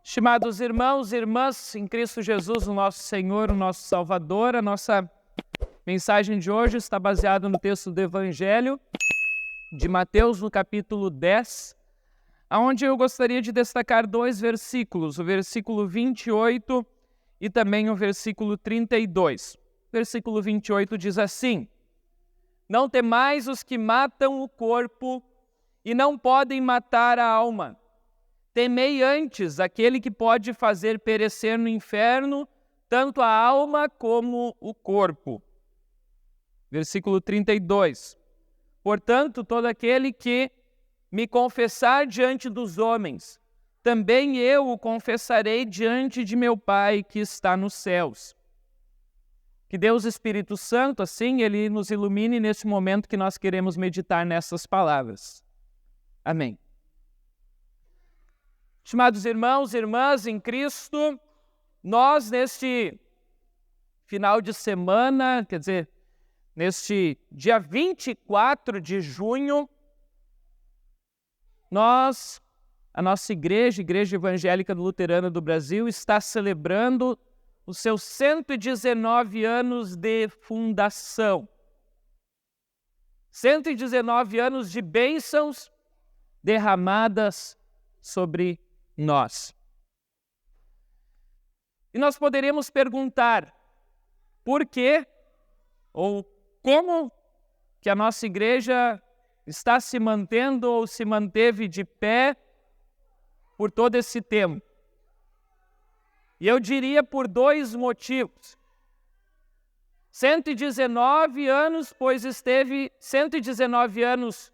Estimados irmãos e irmãs, em Cristo Jesus, o nosso Senhor, o nosso Salvador, a nossa mensagem de hoje está baseada no texto do Evangelho de Mateus, no capítulo 10, onde eu gostaria de destacar dois versículos, o versículo 28 e também o versículo 32. O versículo 28 diz assim: Não temais os que matam o corpo e não podem matar a alma. Temei antes aquele que pode fazer perecer no inferno tanto a alma como o corpo. Versículo 32. Portanto, todo aquele que me confessar diante dos homens, também eu o confessarei diante de meu Pai que está nos céus. Que Deus Espírito Santo, assim, Ele nos ilumine nesse momento que nós queremos meditar nessas palavras. Amém. Estimados irmãos e irmãs em Cristo, nós neste final de semana, neste dia 24 de junho, a nossa igreja, Igreja Evangélica Luterana do Brasil, está celebrando os seus 119 anos de fundação. 119 anos de bênçãos derramadas sobre nós. E nós poderemos perguntar por que ou como que a nossa igreja está se mantendo ou se manteve de pé por todo esse tempo. E eu diria por dois motivos. 119 anos, pois esteve 119 anos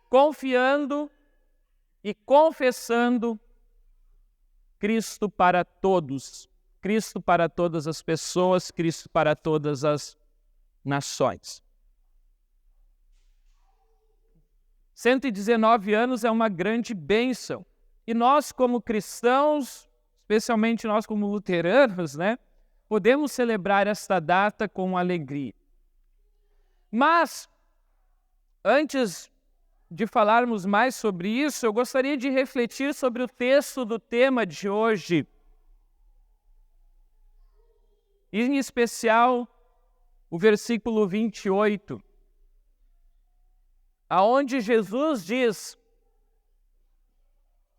confiando e confessando Cristo para todos, Cristo para todas as pessoas, Cristo para todas as nações. 119 anos é uma grande bênção. E nós, como cristãos, especialmente nós como luteranos, podemos celebrar esta data com alegria. Mas, antes de falarmos mais sobre isso, eu gostaria de refletir sobre o texto do tema de hoje. Em especial, o versículo 28, aonde Jesus diz: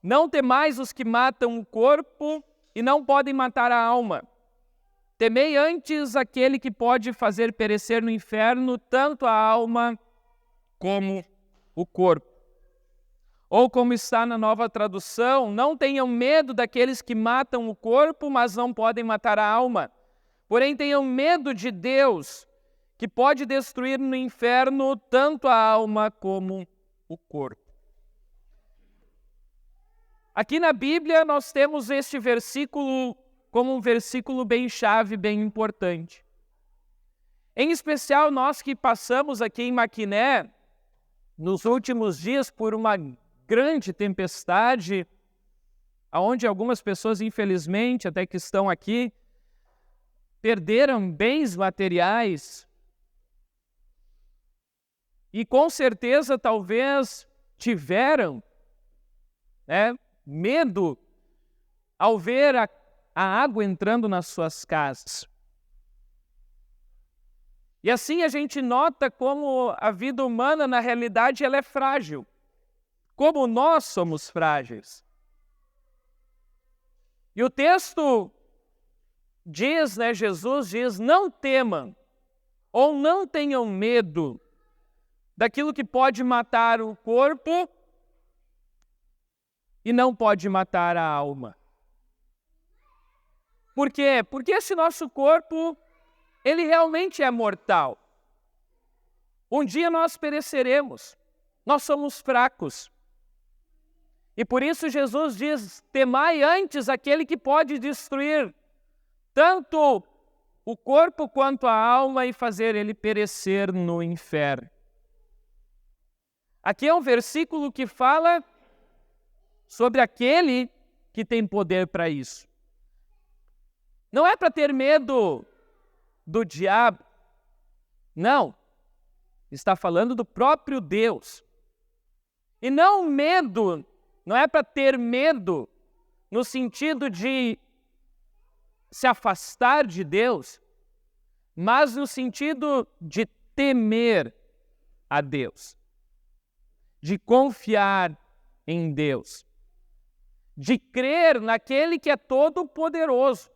Não temais os que matam o corpo e não podem matar a alma. Temei antes aquele que pode fazer perecer no inferno tanto a alma como o corpo. Ou como está na Nova Tradução, não tenham medo daqueles que matam o corpo, mas não podem matar a alma. Porém, tenham medo de Deus, que pode destruir no inferno tanto a alma como o corpo. Aqui na Bíblia nós temos este versículo como um versículo bem chave, bem importante. Em especial nós que passamos aqui em Maquiné, nos últimos dias, por uma grande tempestade, onde algumas pessoas, infelizmente, até que estão aqui, perderam bens materiais e, com certeza, talvez tiveram medo ao ver a água entrando nas suas casas. E assim a gente nota como a vida humana, na realidade, ela é frágil. Como nós somos frágeis. E o texto diz, Jesus diz, não temam ou não tenham medo daquilo que pode matar o corpo e não pode matar a alma. Por quê? Porque esse nosso corpo, ele realmente é mortal. Um dia nós pereceremos, nós somos fracos. E por isso Jesus diz, temai antes aquele que pode destruir tanto o corpo quanto a alma e fazer ele perecer no inferno. Aqui é um versículo que fala sobre aquele que tem poder para isso. Não é para ter medo do diabo. Não. Está falando do próprio Deus. E não é para ter medo no sentido de se afastar de Deus, mas no sentido de temer a Deus, de confiar em Deus, de crer naquele que é todo-poderoso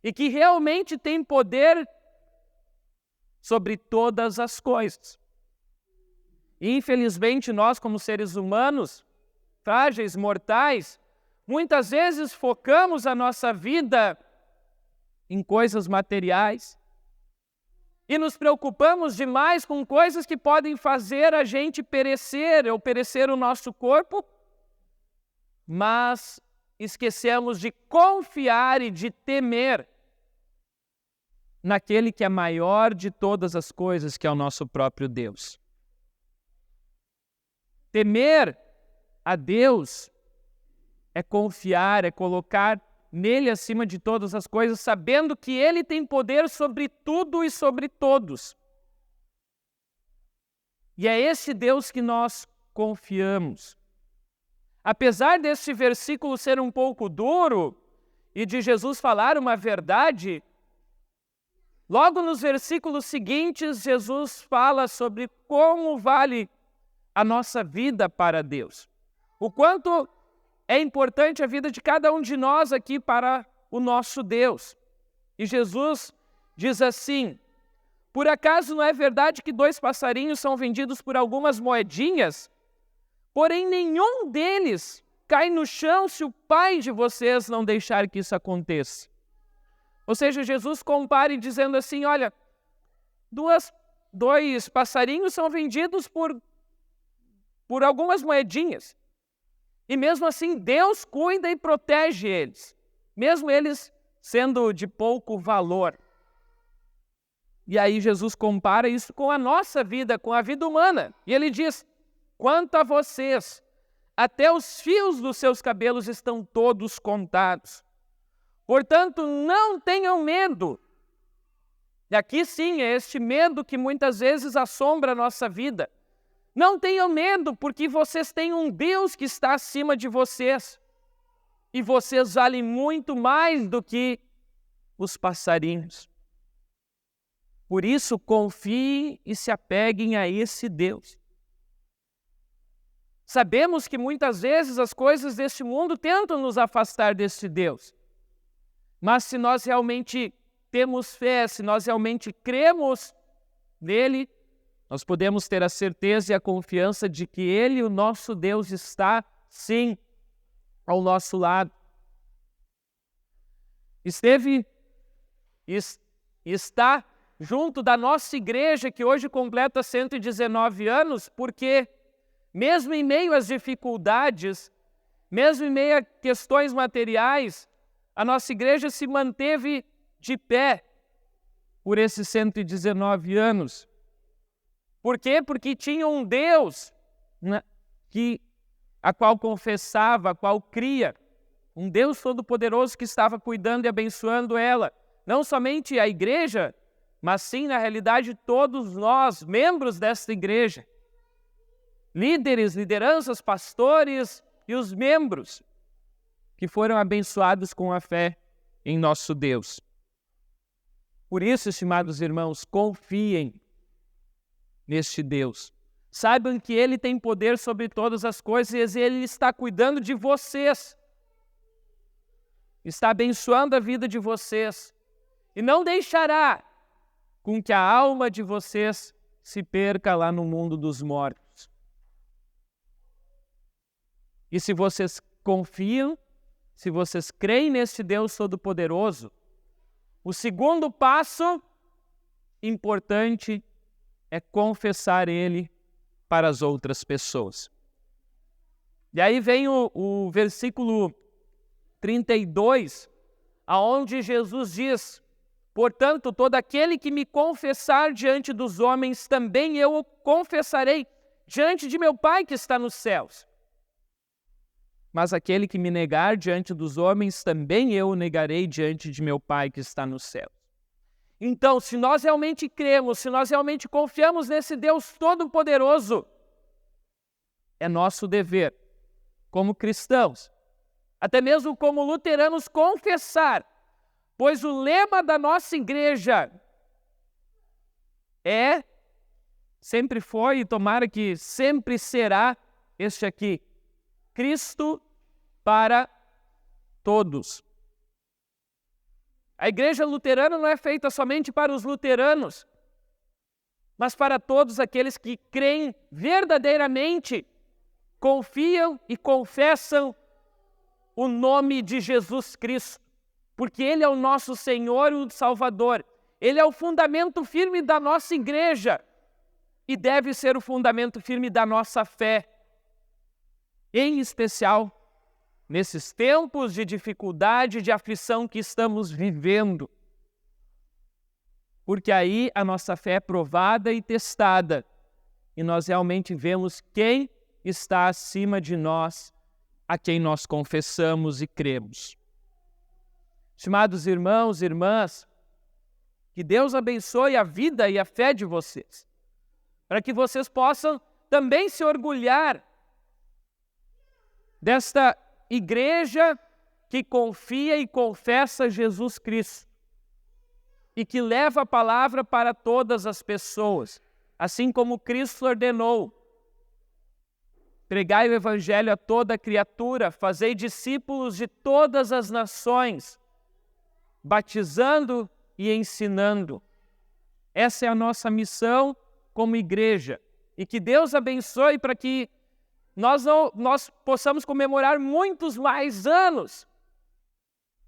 e que realmente tem poder sobre todas as coisas. E, infelizmente, nós, como seres humanos, frágeis, mortais, muitas vezes focamos a nossa vida em coisas materiais e nos preocupamos demais com coisas que podem fazer a gente perecer ou perecer o nosso corpo, mas esquecemos de confiar e de temer naquele que é maior de todas as coisas, que é o nosso próprio Deus. Temer a Deus é confiar, é colocar nele acima de todas as coisas, sabendo que ele tem poder sobre tudo e sobre todos. E é esse Deus que nós confiamos. Apesar deste versículo ser um pouco duro e de Jesus falar uma verdade, logo nos versículos seguintes, Jesus fala sobre como vale a nossa vida para Deus. O quanto é importante a vida de cada um de nós aqui para o nosso Deus. E Jesus diz assim: por acaso não é verdade que 2 passarinhos são vendidos por algumas moedinhas? Porém, nenhum deles cai no chão se o Pai de vocês não deixar que isso aconteça. Ou seja, Jesus compara dizendo assim, olha, 2 passarinhos são vendidos por algumas moedinhas. E mesmo assim, Deus cuida e protege eles, mesmo eles sendo de pouco valor. E aí Jesus compara isso com a nossa vida, com a vida humana. E ele diz, quanto a vocês, até os fios dos seus cabelos estão todos contados. Portanto, não tenham medo. E aqui sim, é este medo que muitas vezes assombra a nossa vida. Não tenham medo, porque vocês têm um Deus que está acima de vocês. E vocês valem muito mais do que os passarinhos. Por isso, confiem e se apeguem a esse Deus. Sabemos que muitas vezes as coisas deste mundo tentam nos afastar deste Deus. Mas se nós realmente temos fé, se nós realmente cremos nele, nós podemos ter a certeza e a confiança de que Ele, o nosso Deus, está, sim, ao nosso lado. Está junto da nossa igreja, que hoje completa 119 anos, porque mesmo em meio às dificuldades, mesmo em meio a questões materiais, a nossa igreja se manteve de pé por esses 119 anos. Por quê? Porque tinha um Deus a qual confessava, a qual cria. Um Deus todo-poderoso que estava cuidando e abençoando ela. Não somente a igreja, mas sim, na realidade, todos nós, membros desta igreja. Líderes, lideranças, pastores e os membros que foram abençoados com a fé em nosso Deus. Por isso, estimados irmãos, confiem neste Deus. Saibam que Ele tem poder sobre todas as coisas e Ele está cuidando de vocês. Está abençoando a vida de vocês. E não deixará com que a alma de vocês se perca lá no mundo dos mortos. E se vocês confiam, se vocês creem neste Deus Todo-Poderoso, o segundo passo importante é confessar Ele para as outras pessoas. E aí vem o versículo 32, aonde Jesus diz, portanto, todo aquele que me confessar diante dos homens, também eu o confessarei diante de meu Pai que está nos céus. Mas aquele que me negar diante dos homens, também eu o negarei diante de meu Pai que está nos céus. Então, se nós realmente cremos, se nós realmente confiamos nesse Deus Todo-Poderoso, é nosso dever, como cristãos, até mesmo como luteranos, confessar, pois o lema da nossa igreja sempre foi e tomara que sempre será este aqui: Cristo para todos. A igreja luterana não é feita somente para os luteranos, mas para todos aqueles que creem verdadeiramente, confiam e confessam o nome de Jesus Cristo, porque Ele é o nosso Senhor e o Salvador. Ele é o fundamento firme da nossa igreja e deve ser o fundamento firme da nossa fé, em especial nesses tempos de dificuldade, de aflição que estamos vivendo. Porque aí a nossa fé é provada e testada, e nós realmente vemos quem está acima de nós, a quem nós confessamos e cremos. Estimados irmãos e irmãs, que Deus abençoe a vida e a fé de vocês, para que vocês possam também se orgulhar desta igreja que confia e confessa Jesus Cristo e que leva a palavra para todas as pessoas, assim como Cristo ordenou: pregai o evangelho a toda criatura, fazei discípulos de todas as nações, batizando e ensinando. Essa é a nossa missão como igreja, e que Deus abençoe para que nós possamos comemorar muitos mais anos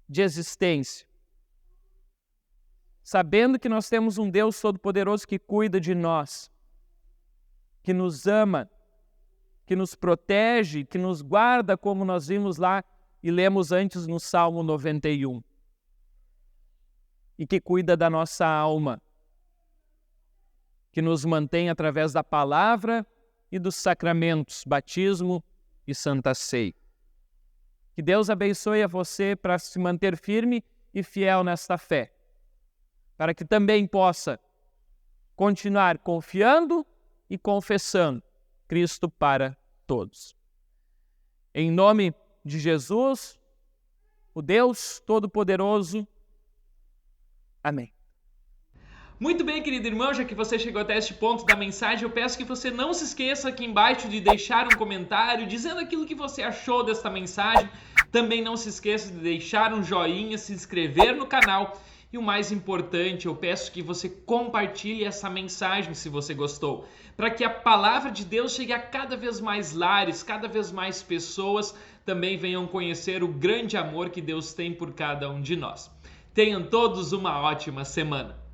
de existência, sabendo que nós temos um Deus Todo-Poderoso que cuida de nós, que nos ama, que nos protege, que nos guarda, como nós vimos lá e lemos antes no Salmo 91, e que cuida da nossa alma, que nos mantém através da palavra e dos sacramentos, batismo e santa ceia. Que Deus abençoe a você para se manter firme e fiel nesta fé, para que também possa continuar confiando e confessando Cristo para todos. Em nome de Jesus, o Deus Todo-Poderoso. Amém. Muito bem, querido irmão, já que você chegou até este ponto da mensagem, eu peço que você não se esqueça aqui embaixo de deixar um comentário dizendo aquilo que você achou desta mensagem. Também não se esqueça de deixar um joinha, se inscrever no canal e o mais importante, eu peço que você compartilhe essa mensagem se você gostou, para que a palavra de Deus chegue a cada vez mais lares, cada vez mais pessoas também venham conhecer o grande amor que Deus tem por cada um de nós. Tenham todos uma ótima semana.